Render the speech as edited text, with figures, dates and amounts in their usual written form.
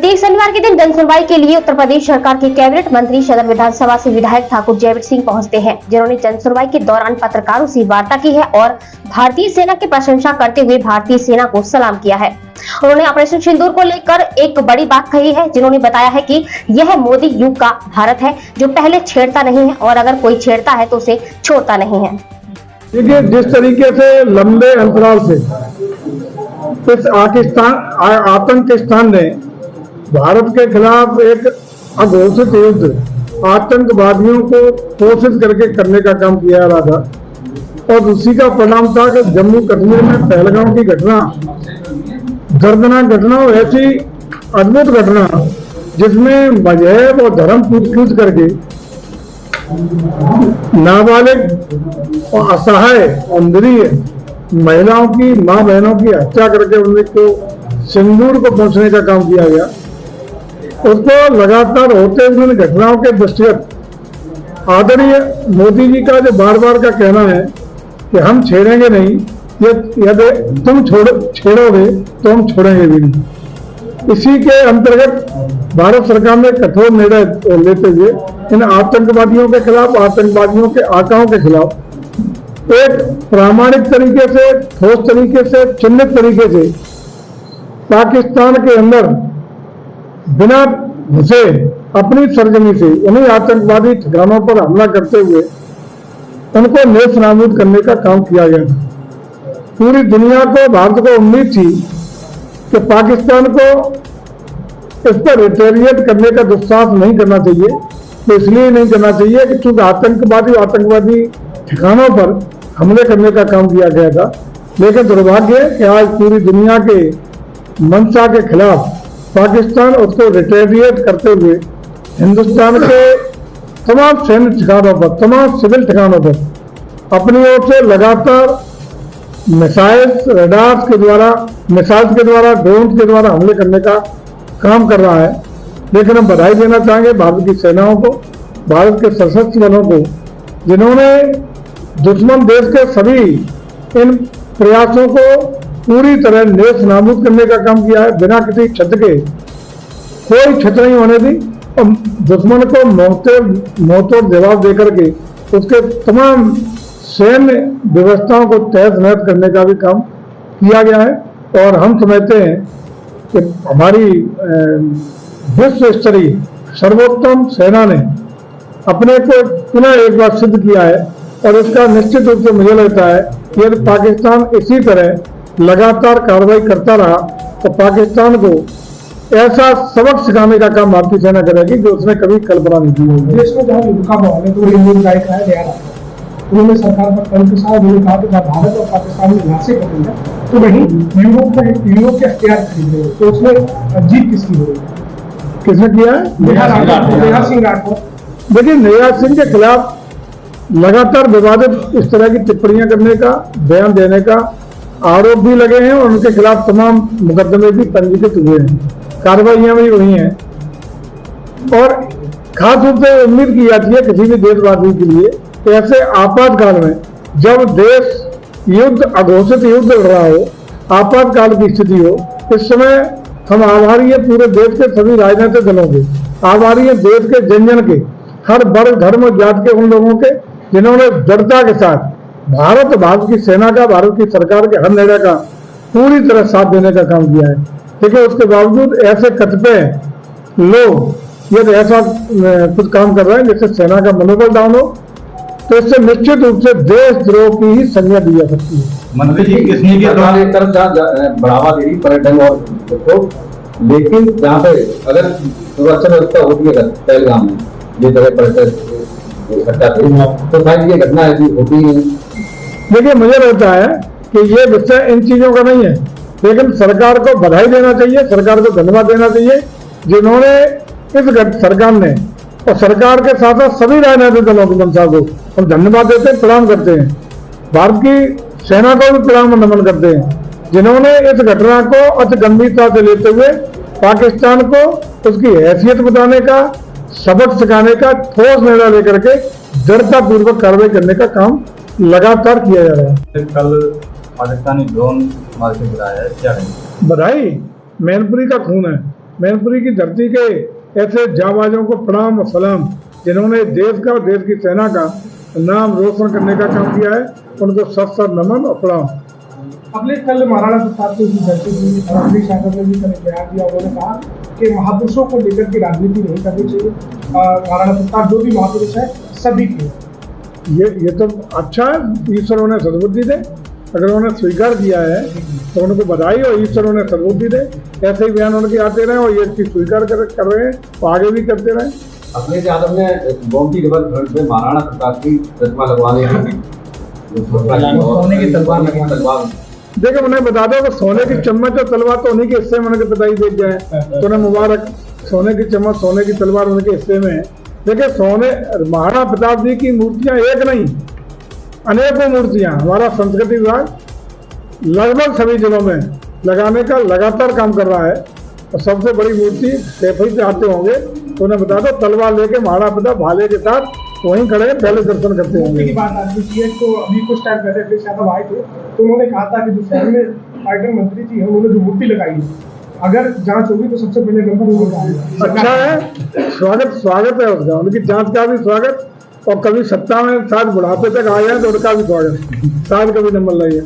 प्रत्येक शनिवार के दिन जनसुनवाई के लिए उत्तर प्रदेश सरकार के कैबिनेट मंत्री सदर विधानसभा से विधायक ठाकुर जयवीर सिंह पहुंचते हैं, जिन्होंने जनसुनवाई के दौरान पत्रकारों से वार्ता की है और भारतीय सेना की प्रशंसा करते हुए भारतीय सेना को सलाम किया है। उन्होंने ऑपरेशन सिंदूर को लेकर एक बड़ी बात कही है, जिन्होंने बताया है कि यह मोदी युग का भारत है जो पहले छेड़ता नहीं है और अगर कोई छेड़ता है तो उसे छोड़ता नहीं है। देखिए, जिस तरीके से लंबे अंतराल से इस आतंकिस्तान ने भारत के खिलाफ एक अघोषित युद्ध आतंकवादियों को कोशिश करके करने का काम किया रहा था और उसी का परिणाम था कि जम्मू कश्मीर में पहलगाम की घटना, दर्दनाक घटना और ऐसी अद्भुत घटना जिसमें मजहब और धर्म कूच करके नाबालिग और असहाय और निरीह महिलाओं की, मां बहनों की हत्या करके उनको सिंदूर को पहुंचने का काम किया गया। उसको लगातार होते हुए घटनाओं के दृष्टिगत आदरणीय मोदी जी का जो बार बार का कहना है कि हम छेड़ेंगे नहीं, यदि तुम छेड़ोगे तो हम छोड़ेंगे भी नहीं। इसी के अंतर्गत भारत सरकार ने कठोर निर्णय लेते हुए इन आतंकवादियों के खिलाफ, आतंकवादियों के आकाओं के खिलाफ एक प्रामाणिक तरीके से, ठोस तरीके से, चिन्हित तरीके से पाकिस्तान के अंदर बिना घुसे अपनी सरजमी से उन्हीं आतंकवादी ठिकानों पर हमला करते हुए उनको नेस्त नाबूद करने का काम किया गया। पूरी दुनिया को, भारत को उम्मीद थी कि पाकिस्तान को इस पर रिटेलिएट करने का दुस्साहस नहीं करना चाहिए। तो इसलिए नहीं करना चाहिए कि चूंकि आतंकवादी ठिकानों पर हमले करने का काम किया गया था, लेकिन दुर्भाग्य है कि आज पूरी दुनिया के मंशा के खिलाफ पाकिस्तान उसको रिटेलिएट करते हुए हिंदुस्तान के तमाम सैन्य ठिकानों पर, तमाम सिविल ठिकानों पर अपनी ओर से लगातार मिसाइल्स, रडार्स के द्वारा, ड्रोन के द्वारा हमले करने का काम कर रहा है। लेकिन हम बधाई देना चाहेंगे भारत की सेनाओं को, भारत के सशस्त्र बलों को, जिन्होंने दुश्मन देश के सभी इन प्रयासों को पूरी तरह नेस्त नाबूद करने का काम किया है, बिना किसी क्षति के। कोई क्षति नहीं होने दी और दुश्मन को मुंहतोड़ जवाब देकर के उसके तमाम सैन्य व्यवस्थाओं को तहस नहस करने का भी काम किया गया है। और हम समझते हैं कि हमारी विश्व स्तरीय सर्वोत्तम सेना ने अपने को पुनः एक बार सिद्ध किया है और इसका निश्चित रूप से मुझे लगता है कि यदि पाकिस्तान इसी तरह लगातार कार्रवाई करता रहा तो पाकिस्तान को ऐसा सबक सिखाने का काम भारतीय सेना करेगी जो उसने कभी कल्पना नहीं की होगी। देश में जहाँ युद्ध का माहौल है तो हिंदू विधायक है दया, उन्होंने सरकार पर कल के साथ उन्होंने कहा कि भारत और पाकिस्तान में लाशें कटेंगे तो वहीं यूरोप के हथियार खरीद रहे, तो उसमें जीत किसकी हो रही है? किसने किया है? नेहा सिंह राठौर। देखिए, नेहा सिंह के खिलाफ लगातार विवादित इस तरह की टिप्पणियां करने का, बयान देने का आरोप भी लगे हैं और उनके खिलाफ तमाम मुकदमे भी पंजीकृत हुए हैं, कार्रवाइयां भी हुई हैं। और खास रूप से उम्मीद की जाती है किसी भी देशवासी के लिए कि ऐसे आपातकाल में जब देश युद्ध, अघोषित युद्ध लड़ रहा हो, आपातकाल की स्थिति हो, इस समय हम आभारी है पूरे देश के सभी राजनीतिक दलों के, आभारी है देश के जन के, हर वर्ग, धर्म और जात के उन लोगों के जिन्होंने दृढ़ता के साथ भारत की सेना का, भारत की सरकार के हर निर्णय का पूरी तरह साथ देने का काम किया है। लेकिन उसके बावजूद ऐसे कतिपय लोग यदि ऐसा कुछ काम कर रहे हैं जिससे सेना का मनोबल डाउन हो, तो इससे निश्चित रूप से देशद्रोह की ही संज्ञा दी जा सकती है। मंत्री जी, किसने की तरफ बढ़ावा दे रही पर्यटन और तो, लेकिन जहाँ पे अगर सुरक्षा व्यवस्था होती है पहलगाम में जिस तरह पर्यटन तो शायद ये घटना ऐसी होती है। देखिए, मुझे लगता है कि ये विषय इन चीजों का नहीं है, लेकिन सरकार को बधाई देना चाहिए, सरकार को धन्यवाद देना चाहिए जिन्होंने इस सरकार ने और सरकार के साथ साथ सभी राजनीतिक दलों की मंशा को हम धन्यवाद देते हैं, प्रणाम करते हैं। भारत की सेना को भी प्रणाम नमन करते हैं जिन्होंने इस घटना को अति गंभीरता से लेते हुए पाकिस्तान को उसकी हैसियत बताने का, सबक सिखाने का ठोस निर्णय लेकर के दृढ़ता पूर्वक कार्रवाई करने का काम लगातार किया जा रहा है। कल पाकिस्तानी ड्रोन मार के गिराया है, क्या है? बधाई, मैनपुरी का खून है। मैनपुरी की धरती के ऐसे जाबाजों को प्रणाम और सलाम, जिन्होंने देश का और देश की सेना का नाम रोशन करने का काम किया है, उनको सत सत नमन और प्रणाम। अपने कल महाराणा प्रताप की धरती की अमित शाह ने भी कल बयान दिया। उन्होंने कहा कि महापुरुषों को लेकर के राजनीति नहीं करनी चाहिए। महाराणा प्रताप जो भी महापुरुष है सभी के, ये तो अच्छा है, ईश्वर उन्हें सद्बुद्धि दे। अगर उन्होंने स्वीकार किया है तो उनको बधाई और ईश्वर उन्हें सद्बुद्धि दे। ऐसे ही बयान उनके आते रहे और ये चीज स्वीकार कर रहे हैं तो आगे भी करते रहे। अखिलेश यादव ने गोमती रिवर फ्रंट में महाराणा प्रताप की प्रतिमा लगवाने की सोने की तलवार देखिए, उन्हें बता दो कि सोने की चम्मच और तलवार तो उन्हीं के हिस्से में उनके पिताजी देख गए, तो उन्हें मुबारक। सोने की चम्मच सोने की तलवार उनके हिस्से में है। देखिए, महाराणा प्रताप जी की मूर्तियां एक नहीं, अनेकों मूर्तियां हमारा संस्कृति विभाग लगभग सभी जिलों में लगाने का लगातार काम कर रहा है। और सबसे बड़ी मूर्ति सैफई से आते होंगे तो उन्हें बता दो, तलवार लेके महाराणा प्रताप भाले के साथ वहीं खड़े हैं, पहले दर्शन करते होंगे। की बात आती है तो अभी कुछ टाइम पहले अखिलेश यादव आए थे तो उन्होंने कहा था कि जो शहर में पर्यटन मंत्री जी है उन्होंने जो मूर्ति लगाई है, अगर जांच होगी तो सबसे पहले नंबर होगा। अच्छा है, स्वागत है उसका, उनकी जांच का भी स्वागत। और कभी सत्ता में साथ बुढ़ापे तक आ जाए तो उनका भी स्वागत, साथ कभी नंबर लाइए।